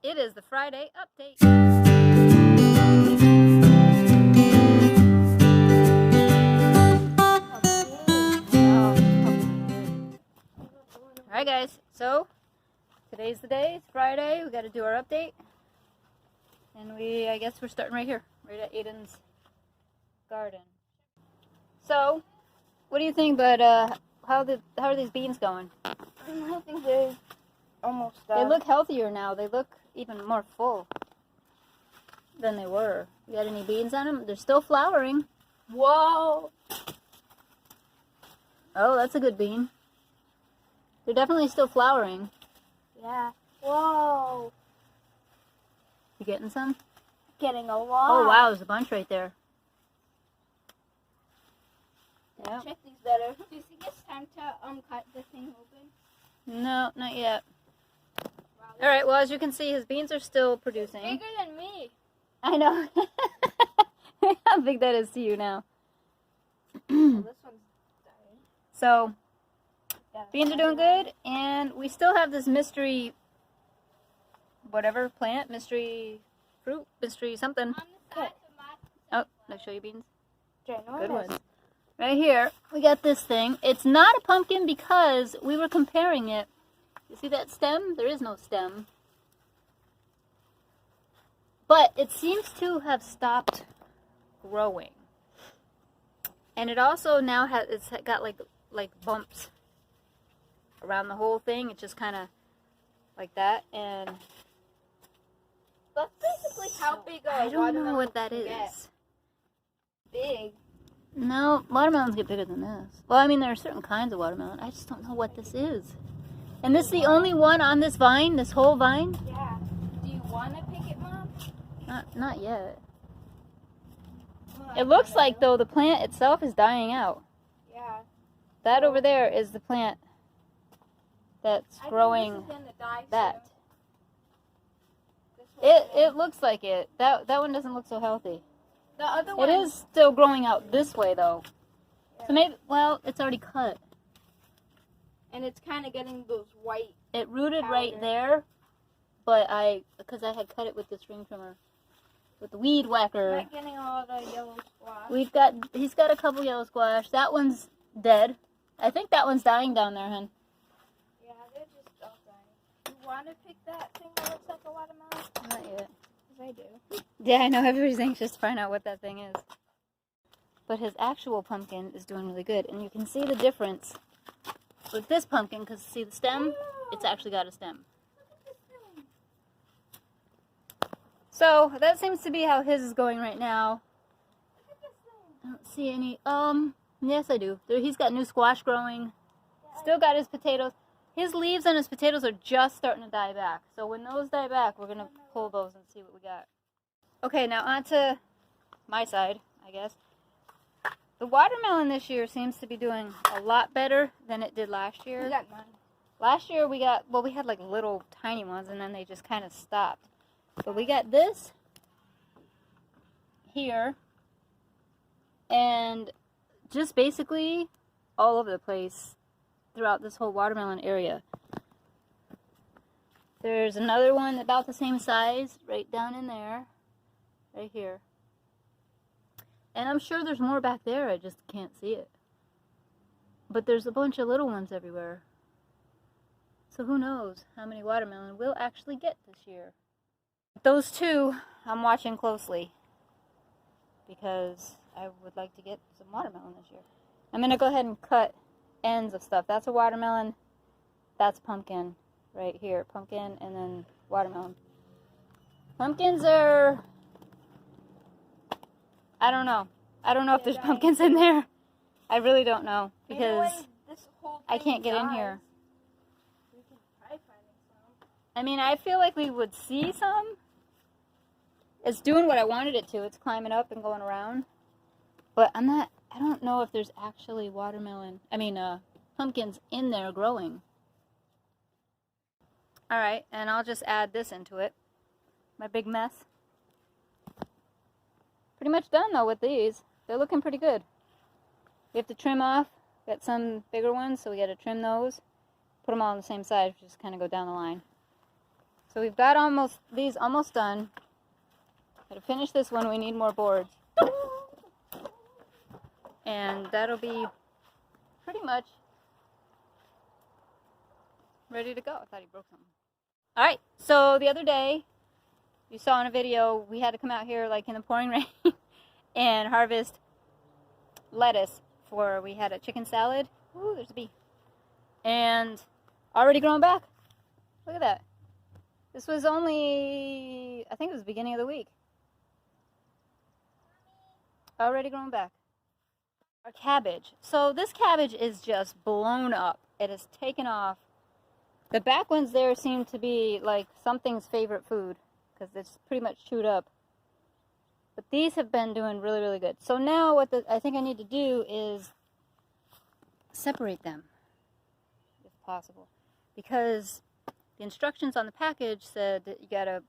It is the Friday update. Alright guys, so today's the day, it's Friday, we gotta do our update. And I guess we're starting right here, right at Ayden's garden. So, what do you think, but how are these beans going? I think they're almost done. They look healthier now, they look even more full than they were. You got any beans on them? They're still flowering. Whoa! Oh, that's a good bean. They're definitely still flowering. Yeah. Whoa! You getting some? Getting a lot. Oh wow, there's a bunch right there. Yeah. Check these better. Do you think it's time to cut the thing open? No, not yet. Wow, All right. Well, as you can see, his beans are still producing. bigger than me. I know. How big that is to you now. Oh, this one's dying. So, beans are doing good, and we still have this mystery, whatever plant, mystery fruit, mystery something. On the side of my... Oh, let's show you beans. Ginormous. Good one. Right here, we got this thing. It's not a pumpkin because we were comparing it. You see that stem? There is no stem. But it seems to have stopped growing. And it also now has, it's got like bumps around the whole thing. It's just kind of like that. And That's basically how big a I don't know watermelon what that can is. get. Big. No, watermelons get bigger than this. Well, I mean, there are certain kinds of watermelon. I just don't know what this is. And this is the only one on this vine, this whole vine? Yeah. Do you want to pick it, Mom? Not yet. It looks like, though, the plant itself is dying out. Yeah. That over there is the plant that's I growing think this is gonna die that. soon. This one It looks like it. That one doesn't look so healthy. The other It one is still growing out this way, though. Yeah. So maybe, well, it's already cut. And it's kind of getting those white. It rooted right Powder. there, but because I had cut it with the string trimmer, with the weed whacker. Not getting all the yellow squash. He's got a couple yellow squash. That one's dead. I think that one's dying down there, hun. Yeah, they're just all dying. You want to pick that thing that looks like a watermelon? Not yet. Because I do. Yeah, I know. Everybody's anxious to find out what that thing is. But his actual pumpkin is doing really good. And you can see the difference with this pumpkin, because see the stem? It's actually got a stem. So, that seems to be how his is going right now. I don't see any, yes I do. He's got new squash growing. Still got his potatoes. His leaves and his potatoes are just starting to die back. So when those die back, we're going to pull those and see what we got. Okay, now on to my side, I guess. The watermelon this year seems to be doing a lot better than it did last year. We got none. Last year we had like little tiny ones and then they just kind of stopped. But we got this here and just basically all over the place throughout this whole watermelon area. There's another one about the same size right down in there, right here. And I'm sure there's more back there, I just can't see it. But there's a bunch of little ones everywhere. So who knows how many watermelon we'll actually get this year. Those two I'm watching closely because I would like to get some watermelon this year. I'm going to go ahead and cut ends of stuff. That's a watermelon. That's pumpkin right here. Pumpkin and then watermelon. Pumpkins are... I don't know. I don't know if there's pumpkins in there. I really don't know because I can't get in here. We can try finding some. I mean, I feel like we would see some. It's doing what I wanted it to. It's climbing up and going around. But I don't know if there's actually pumpkins in there growing. Alright, and I'll just add this into it. My big mess. Pretty much done though with these. They're looking pretty good. We have to trim off. Got some bigger ones, so we got to trim those. Put them all on the same size, just kind of go down the line. So we've got these almost done. To finish this one, we need more boards. And that'll be pretty much ready to go. I thought he broke something. Alright, so the other day, you saw in a video, we had to come out here like in the pouring rain and harvest lettuce we had a chicken salad. Ooh, there's a bee. And already growing back. Look at that. This was only, I think it was the beginning of the week. Already growing back. Our cabbage. So this cabbage is just blown up. It has taken off. The back ones there seem to be like something's favorite food because it's pretty much chewed up. But these have been doing really, really good. So now what I think I need to do is separate them if possible. Because the instructions on the package said that you gotta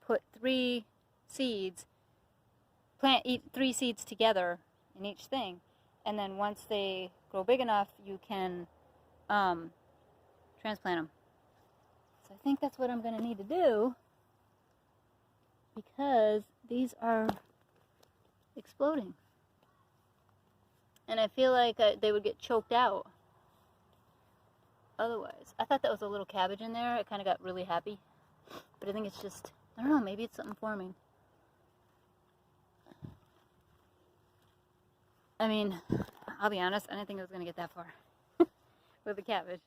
put 3 seeds, plant 3 seeds together in each thing. And then once they grow big enough, you can transplant them. So I think that's what I'm going to need to do because these are exploding. And I feel like they would get choked out otherwise. I thought that was a little cabbage in there. I kind of got really happy. But I think it's just, I don't know, maybe it's something forming. I mean, I'll be honest, I didn't think it was going to get that far with the cabbage.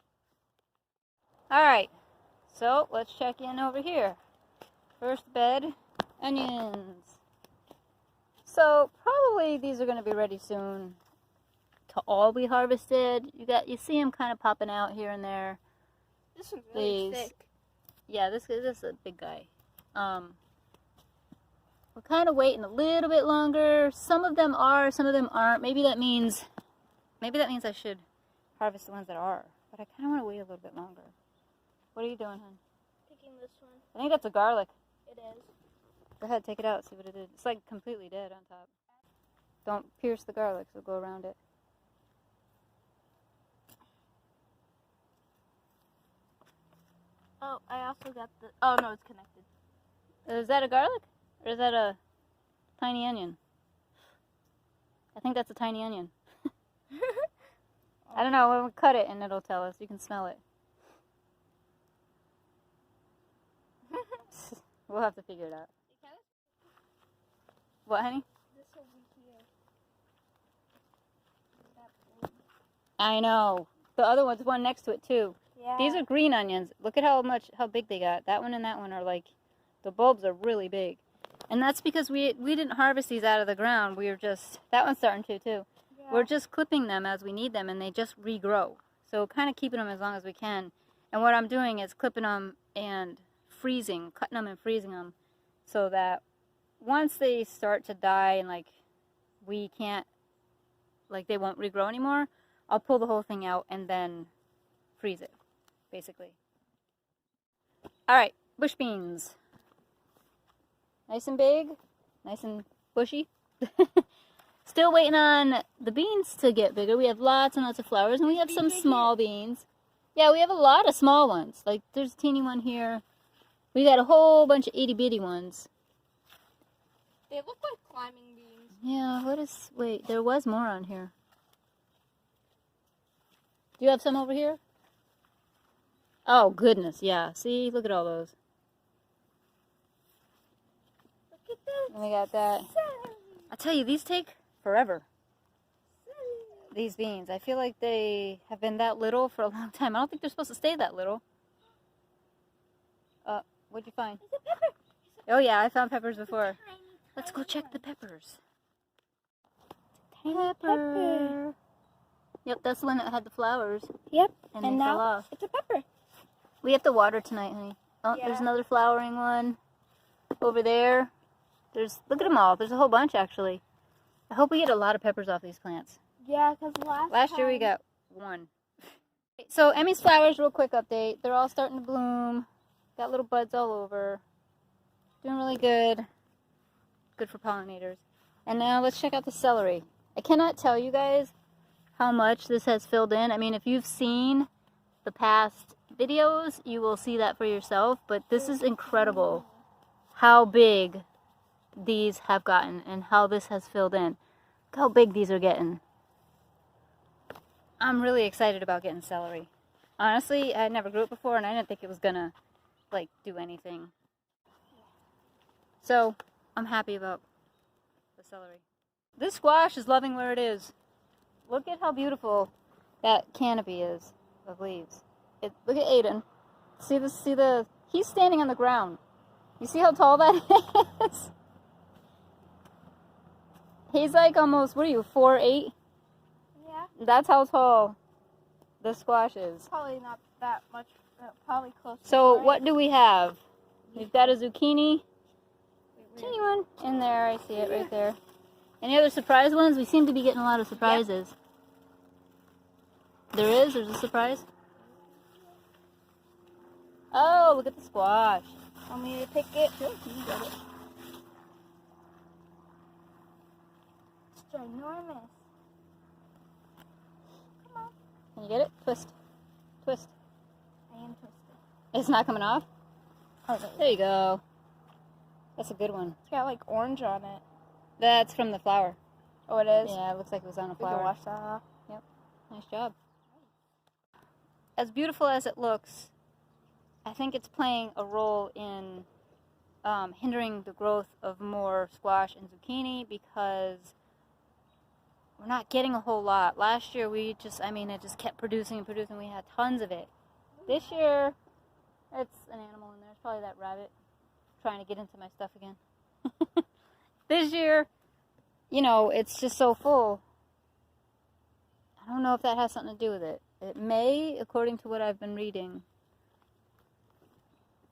Alright, so let's check in over here. First bed, onions. So probably these are going to be ready soon to all be harvested. You see them kind of popping out here and there. This one's really thick. Yeah, this is a big guy. We're kind of waiting a little bit longer. Some of them are, some of them aren't. Maybe that means I should harvest the ones that are. But I kind of want to wait a little bit longer. What are you doing, hon? Picking this one. I think that's a garlic. It is. Go ahead, take it out, see what it is. It's like completely dead on top. Don't pierce the garlic, so go around it. Oh, I also got the... Oh, no, it's connected. Is that a garlic? Or is that a tiny onion? I think that's a tiny onion. I don't know. We'll cut it and it'll tell us. You can smell it. We'll have to figure it out. What, honey? This over here. I know. The other one's one next to it too. Yeah. These are green onions. Look at how big they got. That one and that one are like, the bulbs are really big. And that's because we didn't harvest these out of the ground. We were just, that one's starting to too. Yeah. We're just clipping them as we need them and they just regrow. So kind of keeping them as long as we can. And what I'm doing is clipping them and cutting them and freezing them so that once they start to die and like we can't, like they won't regrow anymore, I'll pull the whole thing out and then freeze it, basically. Alright, bush beans. Nice and big, nice and bushy. Still waiting on the beans to get bigger. We have lots and lots of flowers and we have some small beans. Yeah, we have a lot of small ones. Like there's a teeny one here. We got a whole bunch of itty bitty ones. They look like climbing beans. Yeah, wait, there was more on here. Do you have some over here? Oh, goodness, yeah. See, look at all those. Look at this. And we got that. I tell you, these take forever. These beans. I feel like they have been that little for a long time. I don't think they're supposed to stay that little. What'd you find? It's a pepper. Oh, yeah, I found peppers before. Tiny, Let's go check the peppers. Pepper. Yep, that's the one that had the flowers. Yep. And they now fell off. It's a pepper. We have to water tonight, honey. Oh, Yeah. There's another flowering one over there. Look at them all. There's a whole bunch, actually. I hope we get a lot of peppers off these plants. Yeah, because Last year we got one. So, Emmy's flowers, real quick update. They're all starting to bloom. Got little buds all over. Doing really good. Good for pollinators. And now let's check out the celery. I cannot tell you guys how much this has filled in. I mean, if you've seen the past videos, you will see that for yourself. But this is incredible how big these have gotten and how this has filled in. Look how big these are getting. I'm really excited about getting celery. Honestly, I never grew it before and I didn't think it was gonna like do anything. So I'm happy about the celery. This squash is loving where it is. Look at how beautiful that canopy is of leaves. Look at Ayden. See the he's standing on the ground. You see how tall that is? He's like almost, what are you, 4'8"? Yeah. That's how tall the squash is. Probably not that much. Probably close. So to what do we have? We've got a zucchini. Teeny one in there. I see it right there. Any other surprise ones? We seem to be getting a lot of surprises. Yep. There's a surprise. Oh, look at the squash. Want me to pick it? Sure, you got it. It's ginormous. Come on. Can you get it? Twist. Twist. I am twisted. It's not coming off? Oh, no. There you go. That's a good one. It's got like orange on it. That's from the flower. Oh, it is? Yeah, it looks like it was on a We flower. can wash that off. Yep. Nice job. As beautiful as it looks, I think it's playing a role in hindering the growth of more squash and zucchini because we're not getting a whole lot. Last year it just kept producing and producing. We had tons of it. This year, it's an animal in there. It's probably that rabbit trying to get into my stuff again. This year, you know, it's just so full. I don't know if that has something to do with it. It may, according to what I've been reading,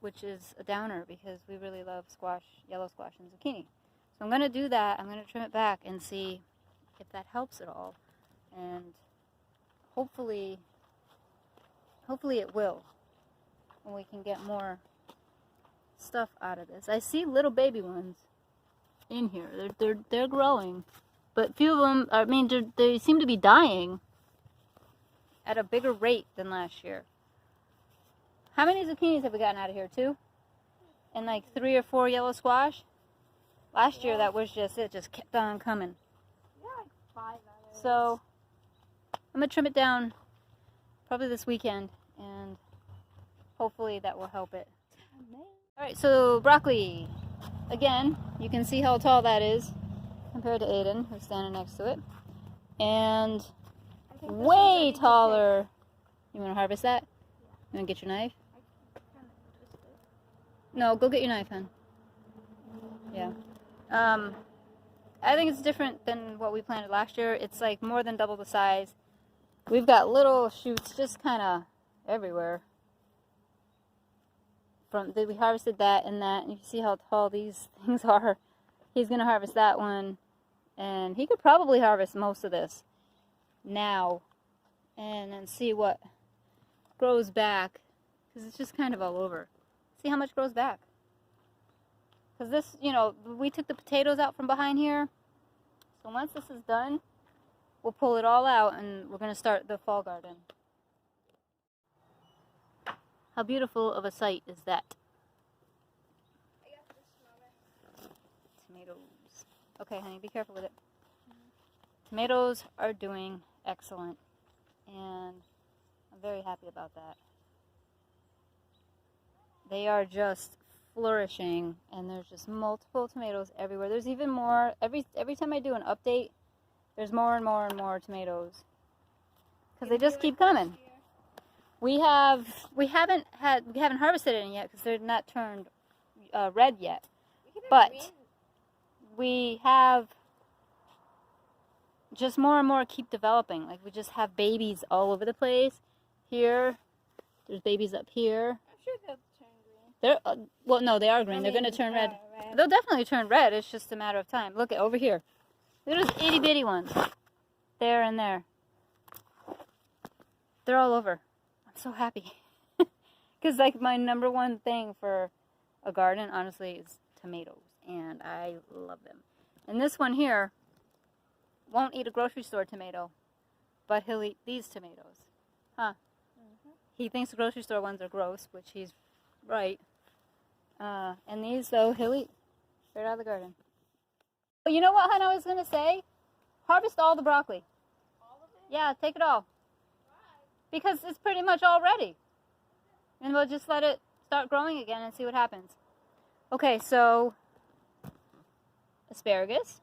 which is a downer because we really love squash, yellow squash and zucchini. So I'm going to do that. I'm going to trim it back and see if that helps at all. And hopefully it will. And we can get more stuff out of this. I see little baby ones in here. They're growing. But few of them, I mean, they seem to be dying at a bigger rate than last year. How many zucchinis have we gotten out of here? 2? And like 3 or 4 yellow squash? Last year that was just, it just kept on coming. Yeah, like 5 out of it. So, I'm going to trim it down probably this weekend, and hopefully that will help it. Alright, so broccoli. Again, you can see how tall that is compared to Ayden, who's standing next to it. And way taller. You want to harvest that? You want to get your knife? No, go get your knife, hon. Yeah. I think it's different than what we planted last year. It's like more than double the size. We've got little shoots just kind of everywhere. We harvested that and that, and you can see how tall these things are. He's going to harvest that one, and he could probably harvest most of this now, and then see what grows back, because it's just kind of all over. See how much grows back. Because this, you know, we took the potatoes out from behind here, so once this is done, we'll pull it all out, and we're going to start the fall garden. How beautiful of a sight is that? I got this, Mama. Tomatoes. Okay, honey, be careful with it. Tomatoes are doing excellent, and I'm very happy about that. They are just flourishing, and there's just multiple tomatoes everywhere. There's even more. Every time I do an update, there's more and more and more tomatoes, because they just keep coming. We haven't harvested any yet because they're not turned red yet. But we have just more and more keep developing. Like we just have babies all over the place. Here, there's babies up here. I'm sure they'll turn green. They're well, no, they are green. They're going to turn red. They'll definitely turn red. It's just a matter of time. Look at over here. There's itty bitty ones. There and there. They're all over. So happy because like my number one thing for a garden honestly is tomatoes, and I love them. And this one here won't eat a grocery store tomato, but he'll eat these tomatoes. He thinks the grocery store ones are gross, which he's right. And these, though, he'll eat right out of the garden. But you know what, hon, I was going to say? Harvest all the broccoli. All of it? Yeah, take it all. Why? Because it's pretty much all ready. And we'll just let it start growing again and see what happens. Okay, so asparagus.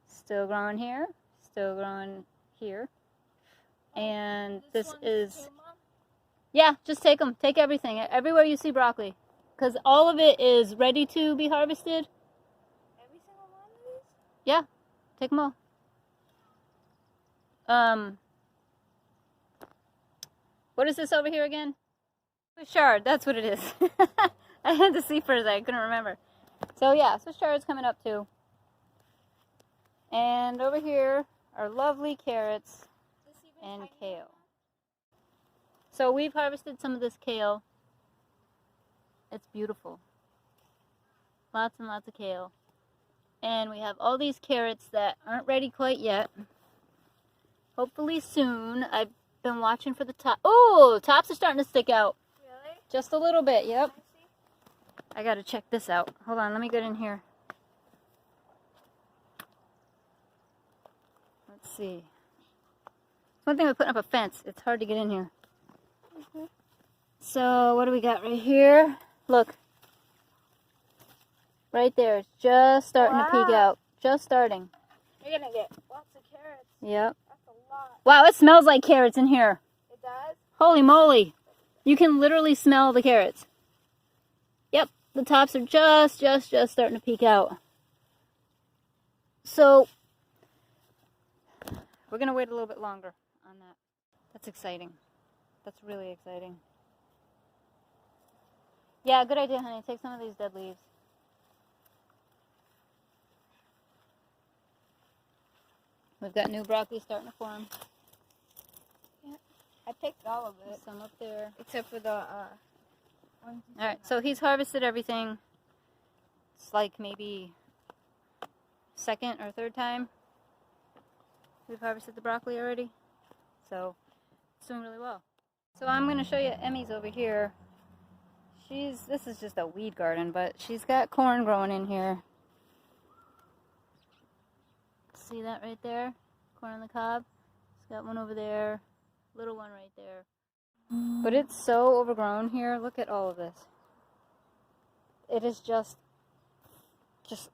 Still growing here. Still growing here. And this is... Yeah, just take them. Take everything. Everywhere you see broccoli. Because all of it is ready to be harvested. Every single one of these? Yeah, take them all. What is this over here again? Swiss chard, that's what it is. I had to see for a second, I couldn't remember. So yeah, Swiss chard is coming up too. And over here are lovely carrots and kale. So we've harvested some of this kale. It's beautiful. Lots and lots of kale. And we have all these carrots that aren't ready quite yet. Hopefully soon. I've been watching for the top. Oh, tops are starting to stick out. Really? Just a little bit, yep. I gotta check this out. Hold on, let me get in here. Let's see. One thing with putting up a fence, it's hard to get in here. So, what do we got right here? Look. Right there. It's just starting to peek out. Just starting. You're gonna get lots of carrots. Yep. That's a lot. Wow, it smells like carrots in here. It does? Holy moly. You can literally smell the carrots. Yep. The tops are just starting to peek out. So, we're going to wait a little bit longer on that. That's exciting. That's really exciting. Yeah, good idea, honey. Take some of these dead leaves. We've got new broccoli starting to form. Yeah. I picked all of it. Some up there. Except for the ones. Alright, so he's harvested everything. It's like maybe second or third time we've harvested the broccoli already. So, it's doing really well. So I'm going to show you Emmy's over here. This is just a weed garden, but she's got corn growing in here. See that right there? Corn on the cob. She's got one over there. Little one right there. But it's so overgrown here. Look at all of this. It is just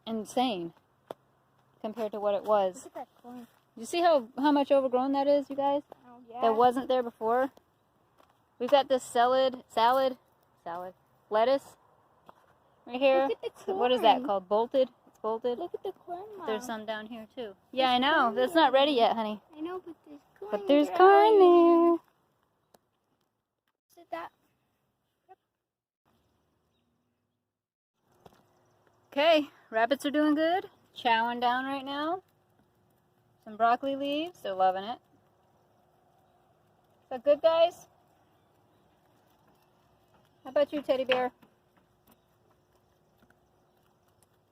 insane compared to what it was. Look at that corn. You see how much overgrown that is, you guys? Oh, yeah. That wasn't there before. We've got this lettuce right here. Look at the corn. What is that called? Bolted? It's bolted. Look at the corn, Mom. There's some down here too. Yeah, I know. That's not ready yet, honey. I know, but there's corn. But there's corn there. Is that? Okay, rabbits are doing good. Chowing down right now. Some broccoli leaves. They're loving it. Is that good, guys? How about you, teddy bear?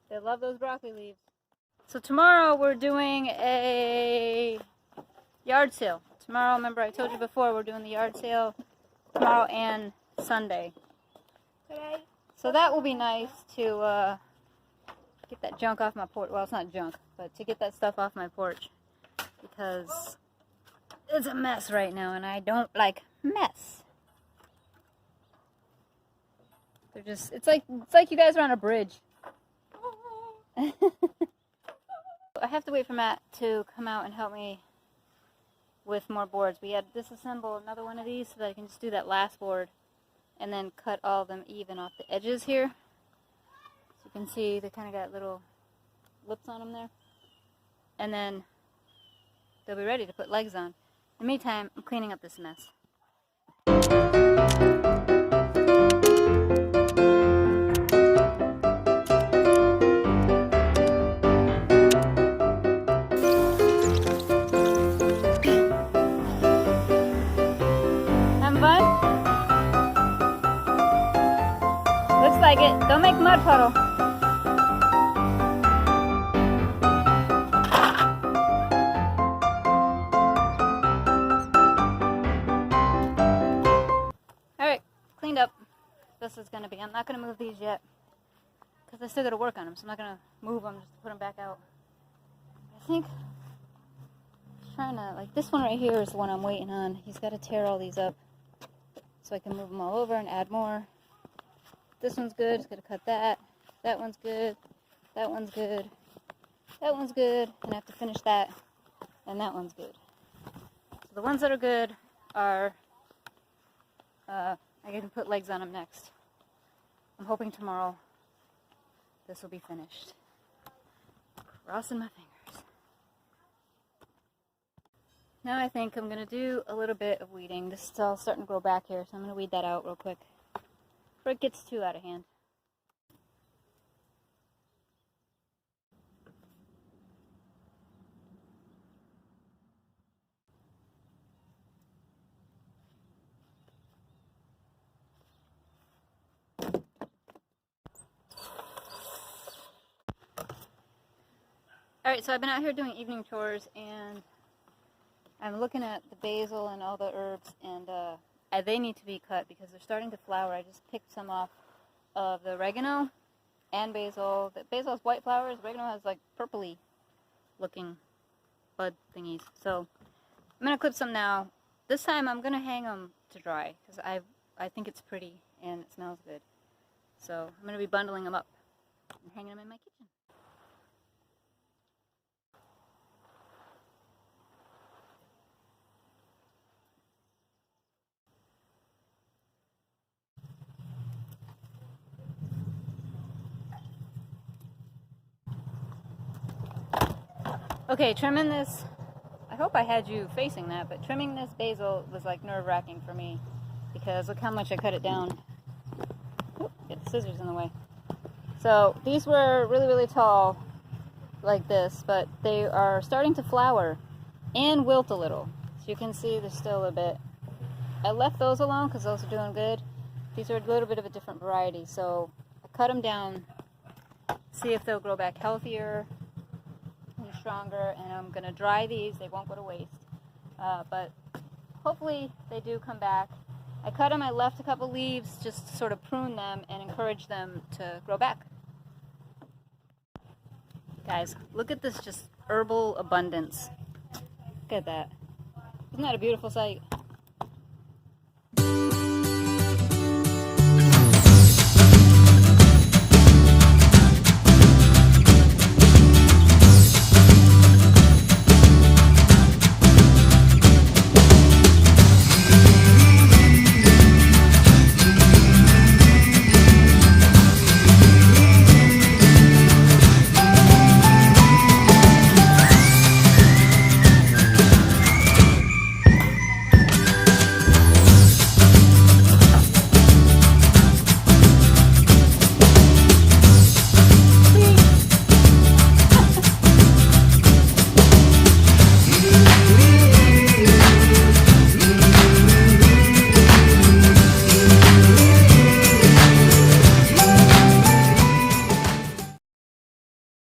They love those broccoli leaves. So tomorrow we're doing a yard sale. Tomorrow, remember I told you before, we're doing the yard sale tomorrow and Sunday. Today? So that will be nice to get that junk off my porch. Well, it's not junk, but to get that stuff off my porch. Because it's a mess right now, and I don't like mess. They're just, it's like you guys are on a bridge. I have to wait for Matt to come out and help me with more boards. We had to disassemble another one of these so that I can just do that last board and then cut all of them even off the edges here. So you can see they kind of got little lips on them there. And then they'll be ready to put legs on. In the meantime, I'm cleaning up this mess. Looks like it. Don't make mud puddle. I'm not going to move these yet because I still got to work on them, so I'm not going to move them just to put them back out. I think I'm trying to, like, this one right here is the one I'm waiting on. He's got to tear all these up so I can move them all over and add more. This one's good. Just got to cut that. That one's good. That one's good. That one's good. And I have to finish that. And that one's good. So the ones that are good are, I can put legs on them next. I'm hoping tomorrow this will be finished. Crossing my fingers. Now I think I'm going to do a little bit of weeding. This is all starting to grow back here, so I'm going to weed that out real quick before it gets too out of hand. Alright, so I've been out here doing evening chores, and I'm looking at the basil and all the herbs, and they need to be cut because they're starting to flower. I just picked some off of the oregano and basil. The basil has white flowers, oregano has like purpley looking bud thingies. So I'm going to clip some now. This time I'm going to hang them to dry because I think it's pretty and it smells good. So I'm going to be bundling them up and hanging them in my kitchen. Okay, trimming this, I hope I had you facing that, but trimming this basil was like nerve-wracking for me because look how much I cut it down. Oop, get the scissors in the way. So these were really, really tall like this, but they are starting to flower and wilt a little. So you can see there's still a bit. I left those alone because those are doing good. These are a little bit of a different variety, so I cut them down, see if they'll grow back healthier, stronger, and I'm going to dry these. They won't go to waste, but hopefully they do come back. I cut them, I left a couple leaves just to sort of prune them and encourage them to grow back. Guys, look at this just herbal abundance. Look at that. Isn't that a beautiful sight?